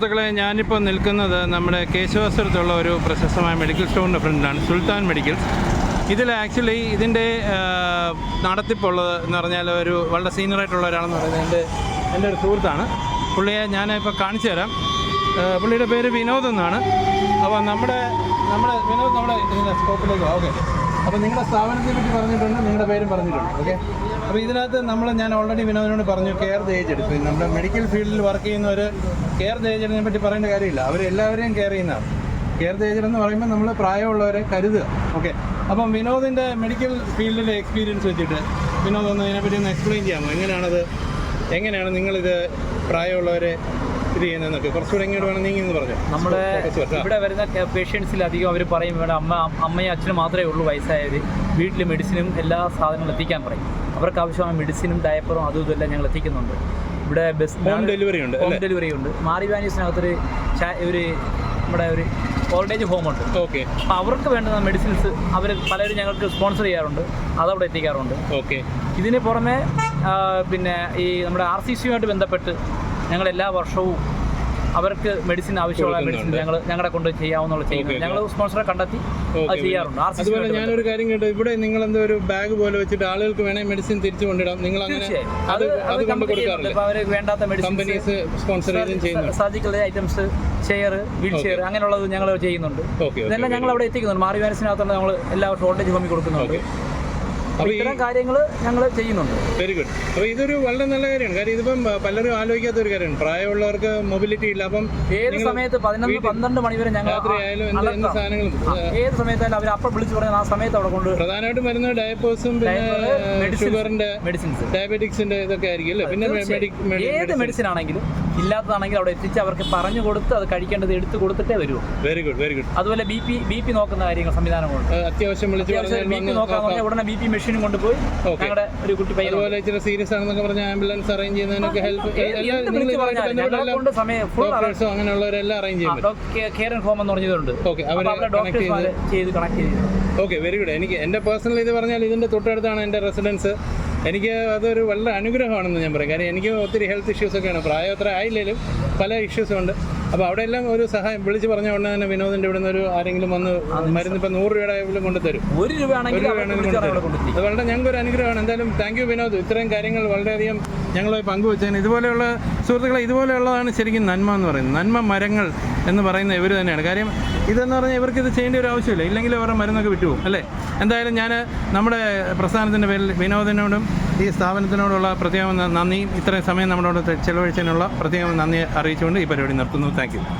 സുഹൃത്തുക്കളെ, ഞാനിപ്പോൾ നിൽക്കുന്നത് നമ്മുടെ കേശവസ്വരത്തുള്ള ഒരു പ്രശസ്തമായ മെഡിക്കൽ സ്റ്റോറിൻ്റെ ഫ്രണ്ടിലാണ്, സുൽത്താൻ മെഡിക്കൽസ്. ഇതിൽ ആക്ച്വലി ഇതിൻ്റെ നടത്തിപ്പുള്ളത് എന്ന് പറഞ്ഞാൽ ഒരു വളരെ സീനിയറായിട്ടുള്ള ഒരാളെന്ന് പറയുന്നത് എൻ്റെ ഒരു സുഹൃത്താണ്. പുള്ളിയെ ഞാനിപ്പോൾ കാണിച്ചു തരാം. പുള്ളിയുടെ പേര് വിനോദ് എന്നാണ്. അപ്പോൾ നമ്മുടെ വിനോദ് നമ്മുടെ ഇതിൻ്റെ സ്കോപ്പിലേക്ക് ഓക്കെ. അപ്പോൾ നിങ്ങളുടെ സ്ഥാപനത്തെ പറ്റി പറഞ്ഞിട്ടുണ്ട്, നിങ്ങളുടെ പേരും പറഞ്ഞിട്ടുണ്ട്. ഓക്കെ. അപ്പോൾ ഇതിനകത്ത് ഞാൻ ഓൾറെഡി വിനോദിനോട് പറഞ്ഞു കെയർ ദ ഏജ് എടുത്തു. നമ്മുടെ മെഡിക്കൽ ഫീൽഡിൽ വർക്ക് ചെയ്യുന്നവർ കെയർ ദ ഏജിനെ പറ്റി പറയേണ്ട കാര്യമില്ല. അവരെല്ലാവരെയും കെയർ ചെയ്യുന്നതാണ്. കെയർ ദ ഏജ് എന്ന് പറയുമ്പോൾ നമ്മൾ പ്രായമുള്ളവരെ കരുതുക. ഓക്കെ. അപ്പം വിനോദിൻ്റെ മെഡിക്കൽ ഫീൽഡിലെ എക്സ്പീരിയൻസ് വെച്ചിട്ട് വിനോദ് ഒന്ന് ഇതിനെപ്പറ്റി ഒന്ന് എക്സ്പ്ലെയിൻ ചെയ്യാമോ? എങ്ങനെയാണ് നിങ്ങളിത് പ്രായമുള്ളവരെ ഇത് ചെയ്യുന്നതെന്നൊക്കെ കുറച്ചുകൂടെ എങ്ങോട്ട് വേണം നീങ്ങി പറഞ്ഞു. നമ്മുടെ ഇവിടെ വരുന്ന പേഷ്യൻസിലധികം അവർ പറയും ഇവിടെ അമ്മയും അച്ഛനും മാത്രമേ ഉള്ളൂ വയസ്സായത്, വീട്ടിൽ മെഡിസിനും എല്ലാ സാധനങ്ങളും എത്തിക്കാൻ പറയും. അവർക്ക് ആവശ്യമായ മെഡിസിനും ഡയപ്പറും അതും ഇതെല്ലാം ഞങ്ങൾ എത്തിക്കുന്നുണ്ട്. ഇവിടെ ഹോം ഡെലിവറി ഉണ്ട്. മാറി വാനീസിനകത്തൊരു നമ്മുടെ ഒരു ഓൾഡ് ഏജ് ഹോം ഉണ്ട്. ഓക്കെ. അപ്പോൾ അവർക്ക് വേണ്ടുന്ന മെഡിസിൻസ് പലരും ഞങ്ങൾക്ക് സ്പോൺസർ ചെയ്യാറുണ്ട്, അതവിടെ എത്തിക്കാറുണ്ട്. ഓക്കെ. ഇതിന് പുറമെ പിന്നെ ഈ നമ്മുടെ RCCയുമായിട്ട് ബന്ധപ്പെട്ട് ഞങ്ങൾ എല്ലാ വർഷവും അവർക്ക് മെഡിസിൻ ആവശ്യമുള്ള മെഡിസിൻ ഞങ്ങളെ കൊണ്ട് ചെയ്യാവുന്ന ചെയ്യുന്നത് ഞങ്ങൾ സ്പോൺസറെ കണ്ടെത്തി അത് ചെയ്യാറുണ്ട്. അതുപോലെ ഞാനൊരു കാര്യം കേട്ടു, ഇവിടെ നിങ്ങൾ എന്തോ ഒരു ബാഗ് പോലെ വെച്ചിട്ട് ആളുകൾക്ക് വേണേൽ മെഡിസിൻ തിരിച്ചു കൊണ്ടിടാം. നിങ്ങൾ അവര് വേണ്ടാത്ത medicine sponsor surgical items, chair, wheel chair അങ്ങനെയുള്ളത് ഞങ്ങൾ ചെയ്യുന്നുണ്ട്. ഇതെല്ലാം ഞങ്ങൾ അവിടെ എത്തിക്കുന്നുണ്ട്. മാറി വാനസിനകത്തുള്ള നമ്മൾ എല്ലാ ഷോർട്ടേജ് ഹോമിൽ കൊടുക്കുന്നുണ്ട്. ഇത്തരം കാര്യങ്ങൾ ഞങ്ങൾ ചെയ്യുന്നുണ്ട്. Very good. അപ്പോൾ ഇതൊരു വളരെ നല്ല കാര്യമാണ്. കാര്യം ഇതിപ്പം പലരും ആലോചിക്കാത്ത ഒരു കാര്യമാണ്. പ്രായമുള്ളവർക്ക് മൊബിലിറ്റി ഇല്ല. അപ്പം ഏത് സമയത്ത് 11-12 മണി വരെ ഞങ്ങൾ സാധനങ്ങളും ഏത് സമയത്തായാലും അവർ അപ്പം വിളിച്ചു പറഞ്ഞാൽ ആ സമയത്ത് അവിടെ കൊണ്ട് പ്രധാനമായിട്ടും വരുന്ന ഡയപ്പേഴ്സും പിന്നെ ഷുഗറിന്റെ മെഡിസിൻസ്, ഡയബറ്റിക്സിന്റെ ഇതൊക്കെ ആയിരിക്കും അല്ലേ. പിന്നെ ഏത് മെഡിസിൻ ആണെങ്കിലും ഇല്ലാത്തതാണെങ്കിൽ അവിടെ എത്തിച്ച് അവർക്ക് പറഞ്ഞു കൊടുത്ത് അത് കഴിക്കേണ്ടത് എടുത്ത് കൊടുത്തിട്ടേ വരൂ. Very good, very good. അതുപോലെ ബി പി നോക്കുന്ന കാര്യങ്ങൾ സംവിധാനങ്ങളുണ്ട്. അത്യാവശ്യം ബി പി നോക്കാൻ പറഞ്ഞാൽ ഉടനെ ബി പി മെഷീനും കൊണ്ടുപോയി ഞങ്ങളുടെ ഒരു കുട്ടി പയ്യൻ അതുപോലെ ഇച്ചിരി സീരിയസ് ആണെന്നൊക്കെ പറഞ്ഞാൽ ആംബുലൻസ് അറേഞ്ച് ചെയ്യുന്നതിനൊക്കെ ഹെൽപ്പ് അങ്ങനെയുള്ളവരെല്ലാം അറേഞ്ച് ചെയ്യും. കെയർ ആൻഡ് ഹോം എന്ന് പറഞ്ഞതുണ്ട്. Okay, very good. എനിക്ക് എൻ്റെ പേഴ്സണൽ ഇത് പറഞ്ഞാൽ ഇതിൻ്റെ തൊട്ടടുത്താണ് എൻ്റെ റെസിഡൻസ്. എനിക്ക് അതൊരു വളരെ അനുഗ്രഹമാണെന്ന് ഞാൻ പറയും. കാര്യം എനിക്ക് ഒത്തിരി ഹെൽത്ത് ഇഷ്യൂസൊക്കെയാണ്. പ്രായം അത്ര ആയില്ലെങ്കിലും പല ഇഷ്യൂസും ഉണ്ട്. അപ്പോൾ അവിടെ എല്ലാം ഒരു സഹായം വിളിച്ച് പറഞ്ഞ ഉടനെ തന്നെ വിനോദിൻ്റെ ഇവിടെ നിന്ന് ആരെങ്കിലും വന്ന് മരുന്ന് ഇപ്പം 100 രൂപയുടെ കൊണ്ടുതരും. 1 രൂപയാണെങ്കിൽ അത് വളരെ ഞങ്ങൾക്കൊരു അനുഗ്രഹമാണ്. എന്തായാലും താങ്ക് യു വിനോദ്. ഇത്രയും കാര്യങ്ങൾ വളരെയധികം ഞങ്ങളുമായി പങ്കുവച്ചതിന്. ഇതുപോലെയുള്ള സുഹൃത്തുക്കളെ, ഇതുപോലെയുള്ളതാണ് ശരിക്കും നന്മ എന്ന് പറയുന്നത്. നന്മ മരങ്ങൾ എന്ന് പറയുന്ന ഇവർ തന്നെയാണ്. കാര്യം ഇതെന്ന് പറഞ്ഞാൽ ഇവർക്കിത് ചെയ്യേണ്ട ഒരു ആവശ്യമില്ല. ഇല്ലെങ്കിൽ അവരുടെ മരുന്നൊക്കെ വിട്ടുപോകും അല്ലേ. എന്തായാലും ഞാൻ നമ്മുടെ പ്രസ്ഥാനത്തിൻ്റെ പേരിൽ വിനോദിനോടും ഈ സ്ഥാപനത്തിനോടുള്ള പ്രത്യേകം നന്ദിയും ഇത്രയും സമയം നമ്മളോട് ചെലവഴിച്ചതിനുള്ള പ്രത്യേകം നന്ദി അറിയിച്ചുകൊണ്ട് ഈ പരിപാടി നിർത്തുന്നു. Thank you.